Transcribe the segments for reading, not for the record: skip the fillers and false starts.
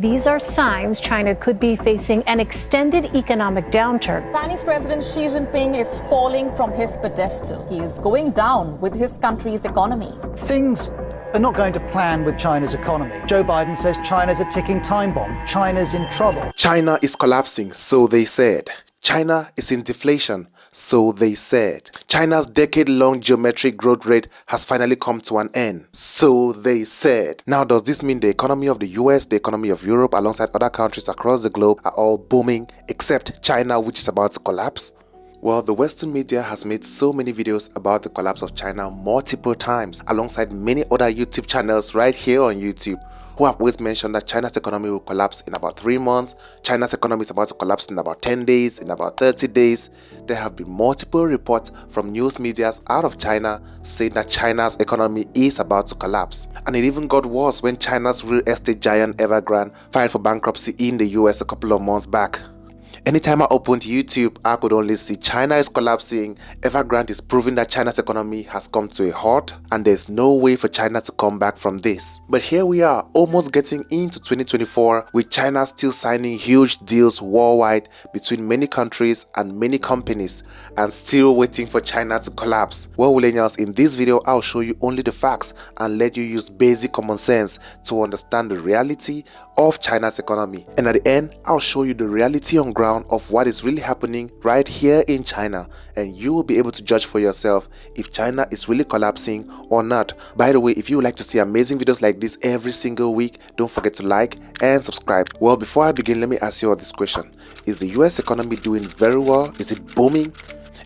These are signs China could be facing an extended economic downturn. Chinese President Xi Jinping is falling from his pedestal. He is going down with his country's economy. Things are not going to plan with China's economy. Joe Biden says China's a ticking time bomb. China's in trouble. China is collapsing, so they said. China is in deflation, so they said. China's decade-long geometric growth rate has finally come to an end, so they said. Now, does this mean the economy of the US, the economy of Europe, alongside other countries across the globe are all booming, except China, which is about to collapse? Well, the Western media has made so many videos about the collapse of China multiple times, alongside many other YouTube channels right here on YouTube, who have always mentioned that China's economy will collapse in about 3 months, China's economy is about to collapse in about 10 days, in about 30 days. There have been multiple reports from news medias out of China saying that China's economy is about to collapse. And it even got worse when China's real estate giant Evergrande filed for bankruptcy in the US a couple of months back. Anytime I opened YouTube, I could only see China is collapsing, Evergrande is proving that China's economy has come to a halt, and there's no way for China to come back from this. But here we are, almost getting into 2024, with China still signing huge deals worldwide between many countries and many companies, and still waiting for China to collapse. Well, Willenials, in this video, I'll show you only the facts and let you use basic common sense to understand the reality of China's economy. And at the end, I'll show you the reality on ground of what is really happening right here in China, and you will be able to judge for yourself if China is really collapsing or not. By the way, if you would like to see amazing videos like this every single week, don't forget to like and subscribe. Well, before I begin, let me ask you all this question. Is the US economy doing very well? Is it booming?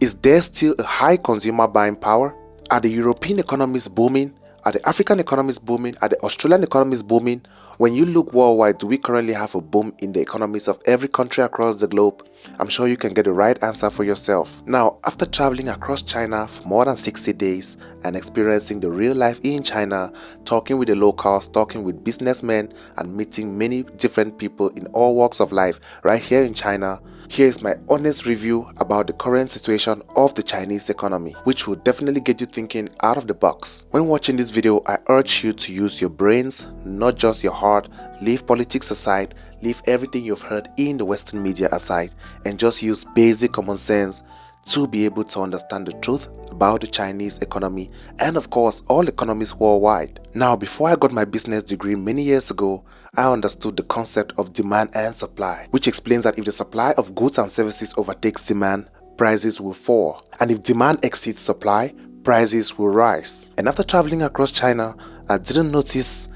Is there still a high consumer buying power? Are the European economies booming? Are the African economies booming? Are the Australian economies booming? When you look worldwide, do we currently have a boom in the economies of every country across the globe? I'm sure you can get the right answer for yourself. Now, after traveling across China for more than 60 days and experiencing the real life in China, talking with the locals, talking with businessmen, and meeting many different people in all walks of life right here in China, here is my honest review about the current situation of the Chinese economy, which will definitely get you thinking out of the box. When watching this video, I urge you to use your brains, not just your heart. Leave politics aside, leave everything you've heard in the Western media aside, and just use basic common sense to be able to understand the truth about the Chinese economy and, of course, all economies worldwide. Now, before I got my business degree many years ago, I understood the concept of demand and supply, which explains that if the supply of goods and services overtakes demand, prices will fall. And if demand exceeds supply, prices will rise. And after traveling across China, I didn't notice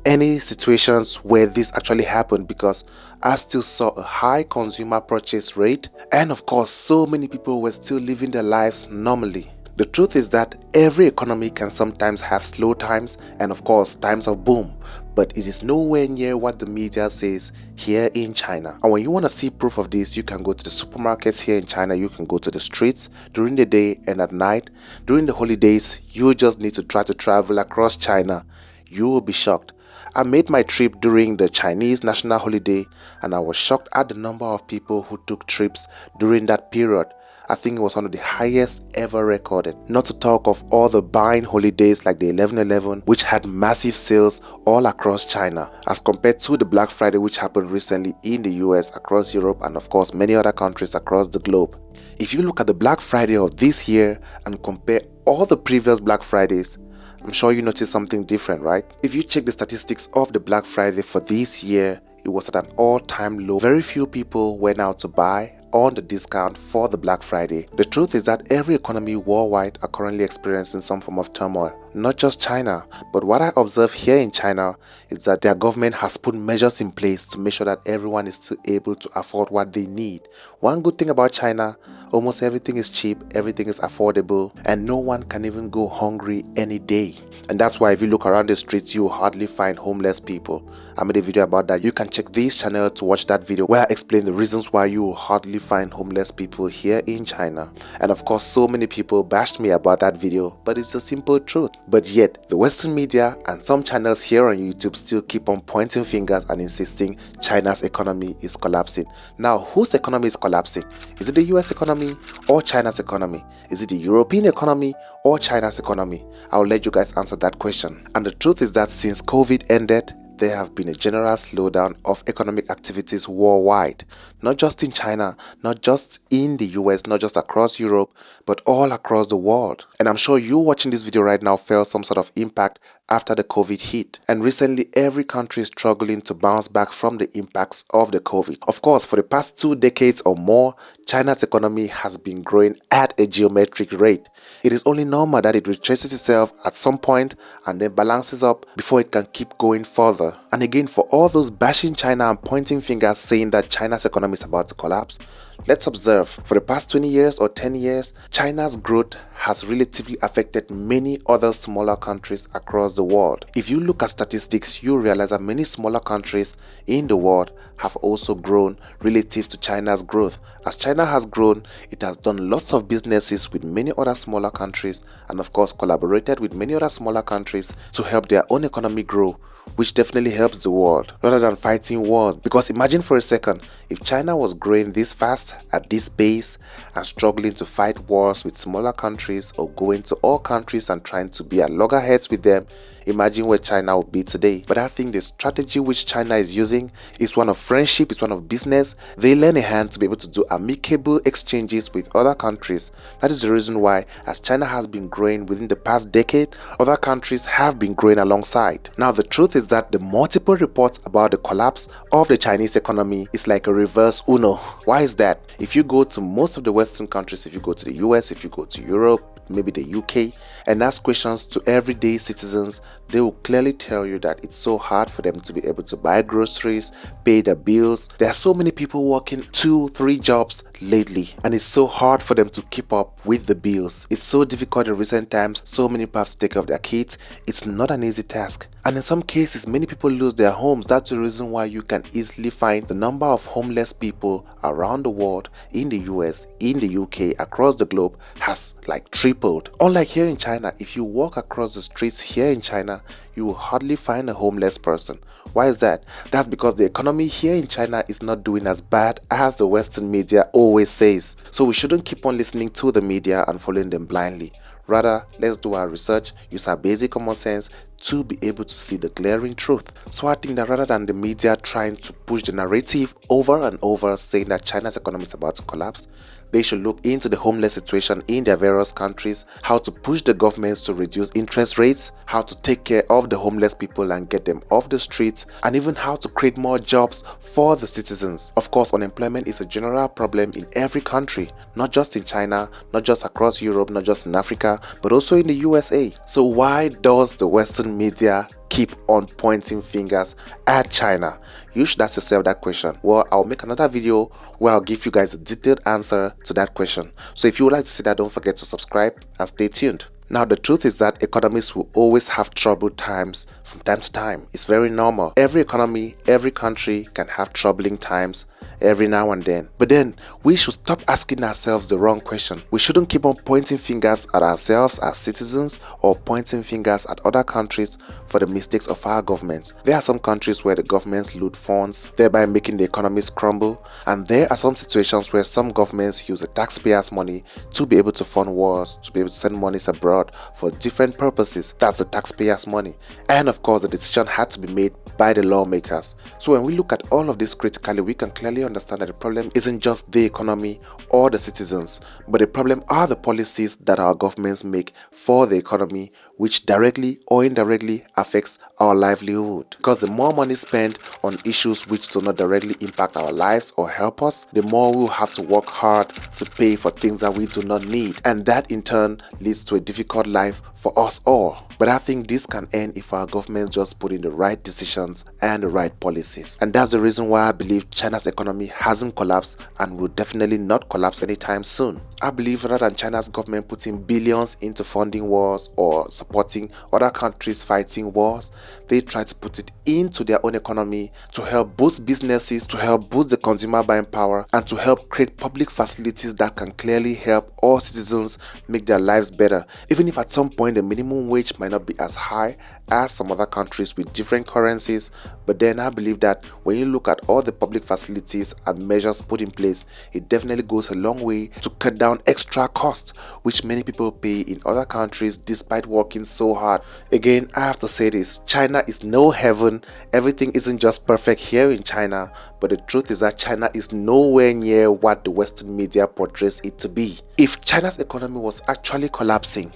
any situations where this actually happened, because I still saw a high consumer purchase rate, and of course so many people were still living their lives normally. The truth is that every economy can sometimes have slow times and of course times of boom, but it is nowhere near what the media says here in China. And when you want to see proof of this, you can go to the supermarkets here in China, you can go to the streets during the day and at night. During the holidays, you just need to try to travel across China. You will be shocked. I made my trip during the Chinese national holiday, and I was shocked at the number of people who took trips during that period. I think it was one of the highest ever recorded. Not to talk of all the buying holidays like the 11/11, which had massive sales all across China, as compared to the Black Friday, which happened recently in the US, across Europe, and of course many other countries across the globe. If you look at the Black Friday of this year and compare all the previous Black Fridays, I'm sure you noticed something different, right? If you check the statistics of the Black Friday for this year, it was at an all-time low. Very few people went out to buy on the discount for the Black Friday. The truth is that every economy worldwide are currently experiencing some form of turmoil. Not just China, but what I observe here in China is that their government has put measures in place to make sure that everyone is still able to afford what they need. One good thing about China, almost everything is cheap, everything is affordable, and no one can even go hungry any day. And that's why if you look around the streets, you will hardly find homeless people. I made a video about that. You can check this channel to watch that video where I explain the reasons why you will hardly find homeless people here in China. And of course, so many people bashed me about that video, but it's a simple truth. But yet, the Western media and some channels here on YouTube still keep on pointing fingers and insisting China's economy is collapsing. Now, whose economy is collapsing? Is it the US economy or China's economy? Is it the European economy or China's economy? I'll let you guys answer that question. And the truth is that since COVID ended, there have been a general slowdown of economic activities worldwide, not just in China, not just in the US, not just across Europe, but all across the world. And I'm sure you watching this video right now felt some sort of impact after the COVID hit. And recently, every country is struggling to bounce back from the impacts of the COVID. Of course, for the past 2 decades or more, China's economy has been growing at a geometric rate. It is only normal that it retraces itself at some point and then balances up before it can keep going further. And again, for all those bashing China and pointing fingers saying that China's economy is about to collapse, let's observe, for the past 20 years or 10 years, China's growth has relatively affected many other smaller countries across the world. If you look at statistics, you realize that many smaller countries in the world have also grown relative to China's growth. As China has grown, it has done lots of businesses with many other smaller countries and of course collaborated with many other smaller countries to help their own economy grow, which definitely helps the world rather than fighting wars. Because imagine for a second, if China was growing this fast at this pace and struggling to fight wars with smaller countries or going to all countries and trying to be at loggerheads with them, imagine where China would be today. But I think the strategy which China is using is one of friendship, it's one of business. They lend a hand to be able to do amicable exchanges with other countries. That is the reason why, as China has been growing within the past decade, other countries have been growing alongside. Now, the truth is that the multiple reports about the collapse of the Chinese economy is like a reverse Uno. Why is that? If you go to most of the Western countries, if you go to the US, if you go to Europe, maybe the UK, and ask questions to everyday citizens, they will clearly tell you that it's so hard for them to be able to buy groceries, pay their bills. There are so many people working 2-3 jobs lately, and it's so hard for them to keep up with the bills. It's so difficult in recent times. So many people have to take care of their kids. It's not an easy task, and in some cases many people lose their homes. That's the reason why you can easily find the number of homeless people around the world, in the US, in the UK, across the globe, has like tripled. Unlike here in China, if you walk across the streets here in China, you will hardly find a homeless person. Why is that? That's because the economy here in China is not doing as bad as the Western media always says. So we shouldn't keep on listening to the media and following them blindly. Rather, let's do our research, use our basic common sense to be able to see the glaring truth. So I think that rather than the media trying to push the narrative over and over saying that China's economy is about to collapse, they should look into the homeless situation in their various countries, how to push the governments to reduce interest rates, how to take care of the homeless people and get them off the streets, and even how to create more jobs for the citizens. Of course, unemployment is a general problem in every country, not just in China, not just across Europe, not just in Africa, but also in the USA. So why does the Western media keep on pointing fingers at China? You should ask yourself that question. Well, I'll make another video where I'll give you guys a detailed answer to that question. So if you would like to see that, don't forget to subscribe and stay tuned. Now, the truth is that economies will always have troubled times from time to time. It's very normal. Every economy, every country can have troubling times every now and then. But then we should stop asking ourselves the wrong question. We shouldn't keep on pointing fingers at ourselves as citizens or pointing fingers at other countries for the mistakes of our governments. There are some countries where the governments loot funds, thereby making the economies crumble, and there are some situations where some governments use the taxpayers' money to be able to fund wars, to be able to send monies abroad for different purposes. That's the taxpayers' money. And of course, the decision had to be made by the lawmakers. So when we look at all of this critically, we can clearly understand that the problem isn't just the economy or the citizens, but the problem are the policies that our governments make for the economy, which directly or indirectly affects our livelihood. Because the more money spent on issues which do not directly impact our lives or help us, the more we will have to work hard to pay for things that we do not need, and that in turn leads to a difficult life for us all. But I think this can end if our governments just put in the right decisions and the right policies. And that's the reason why I believe China's economy hasn't collapsed and will definitely not collapse anytime soon. I believe rather than China's government putting billions into funding wars or supporting other countries fighting wars, they try to put it into their own economy to help boost businesses, to help boost the consumer buying power, and to help create public facilities that can clearly help all citizens make their lives better. Even if at some point the minimum wage might not be as high as some other countries with different currencies, but then I believe that when you look at all the public facilities and measures put in place, it definitely goes a long way to cut down extra costs which many people pay in other countries despite working so hard. Again, I have to say this, China is no heaven. Everything isn't just perfect here in China, but the truth is that China is nowhere near what the Western media portrays it to be. If China's economy was actually collapsing,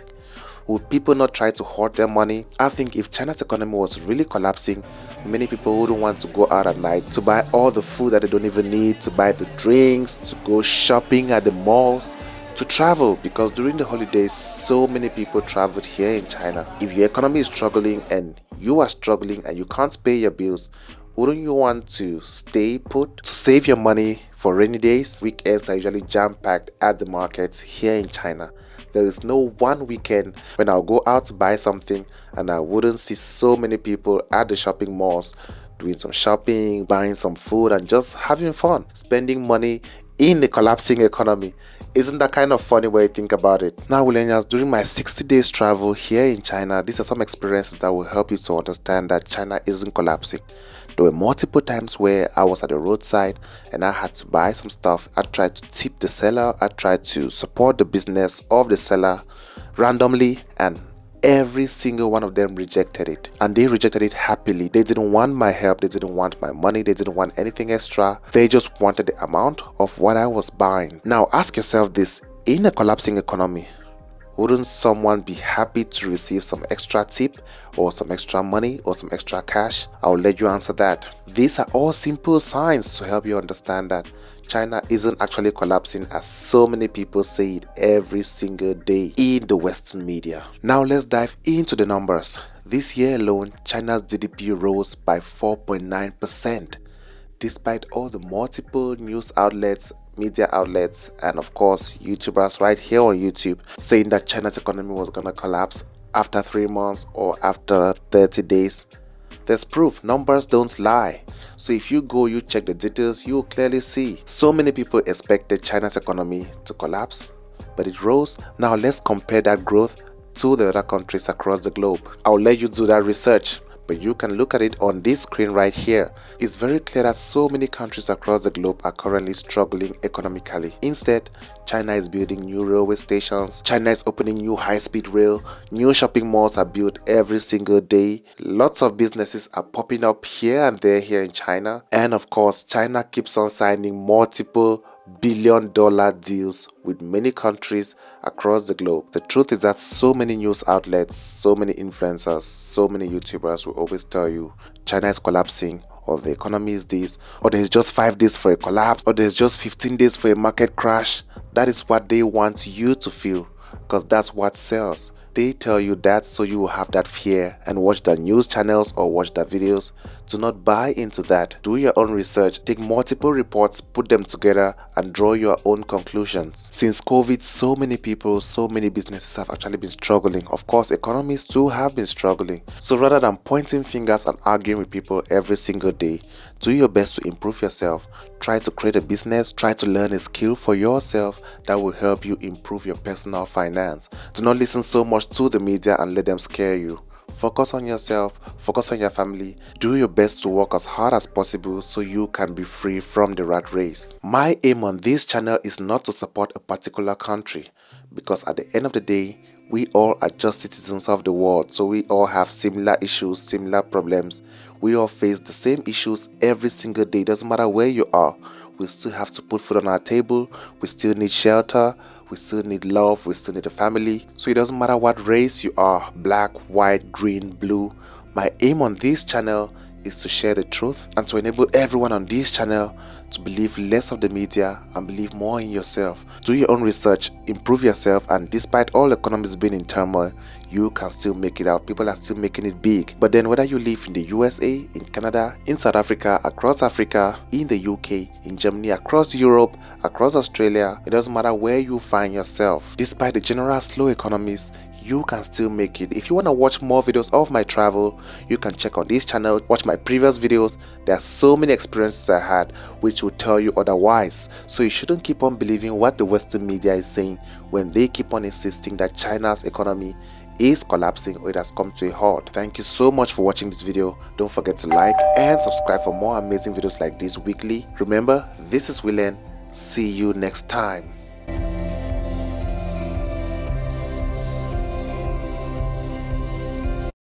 would people not try to hoard their money? I think if China's economy was really collapsing, many people wouldn't want to go out at night to buy all the food that they don't even need, to buy the drinks, to go shopping at the malls, to travel, because during the holidays so many people traveled here in China. If your economy is struggling and you are struggling and you can't pay your bills, wouldn't you want to stay put to save your money for rainy days? Weekends are usually jam-packed at the markets here in China. There is no one weekend when I'll go out to buy something and I wouldn't see so many people at the shopping malls doing some shopping, buying some food and just having fun, spending money in the collapsing economy. Isn't that kind of funny when you think about it? Now, Willenials, during my 60 days travel here in China, these are some experiences that will help you to understand that China isn't collapsing. There were multiple times where I was at the roadside and I had to buy some stuff. I tried to tip the seller, I tried to support the business of the seller randomly, and every single one of them rejected it. And they rejected it happily. They didn't want my help, they didn't want my money, they didn't want anything extra. They just wanted the amount of what I was buying. Now ask yourself this, in a collapsing economy, wouldn't someone be happy to receive some extra tip or some extra money or some extra cash? I'll let you answer that. These are all simple signs to help you understand that China isn't actually collapsing as so many people say it every single day in the Western media. Now let's dive into the numbers. This year alone, China's GDP rose by 4.9%. Despite all the multiple news outlets, media outlets, and of course YouTubers right here on YouTube saying that China's economy was gonna collapse after 3 months or after 30 days. There's proof, numbers don't lie. So if you go, you check the details, you'll clearly see. So many people expected China's economy to collapse, but it rose. Now let's compare that growth to the other countries across the globe. I'll let you do that research, but you can look at it on this screen right here. It's very clear that so many countries across the globe are currently struggling economically. Instead, China is building new railway stations, China is opening new high-speed rail, new shopping malls are built every single day, lots of businesses are popping up here and there here in China, and of course, China keeps on signing multiple billion-dollar deals with many countries across the globe. The truth is that so many news outlets, so many influencers, so many YouTubers will always tell you China is collapsing, or the economy is this, or there's just 5 days for a collapse, or there's just 15 days for a market crash. That is what they want you to feel, because that's what sells. They tell you that so you will have that fear and watch the news channels or watch the videos. Do not buy into that. Do your own research, take multiple reports, put them together and draw your own conclusions. Since COVID, so many people, so many businesses have actually been struggling. Of course, economies too have been struggling. So rather than pointing fingers and arguing with people every single day, do your best to improve yourself. Try to create a business, try to learn a skill for yourself that will help you improve your personal finance. Do not listen so much to the media and let them scare you. Focus on yourself, focus on your family, do your best to work as hard as possible so you can be free from the rat race. My aim on this channel is not to support a particular country, because at the end of the day, we all are just citizens of the world, so we all have similar issues, similar problems. We all face the same issues every single day. Doesn't matter where you are. We still have to put food on our table. We still need shelter. We still need love. We still need a family. So it doesn't matter what race you are, black, white, green, blue. My aim on this channel is to share the truth and to enable everyone on this channel to believe less of the media and believe more in yourself. Do your own research, improve yourself, and despite all economies being in turmoil, you can still make it out. People are still making it big. But then whether you live in the USA, in Canada, in South Africa, across Africa, in the UK, in Germany, across Europe, across Australia, it doesn't matter where you find yourself. Despite the general slow economies, you can still make it. If you want to watch more videos of my travel, you can check on this channel, watch my previous videos. There are so many experiences I had which will tell you otherwise. So you shouldn't keep on believing what the Western media is saying when they keep on insisting that China's economy is collapsing or it has come to a halt. Thank you so much for watching this video. Don't forget to like and subscribe for more amazing videos like this weekly. Remember, this is Willene. See you next time.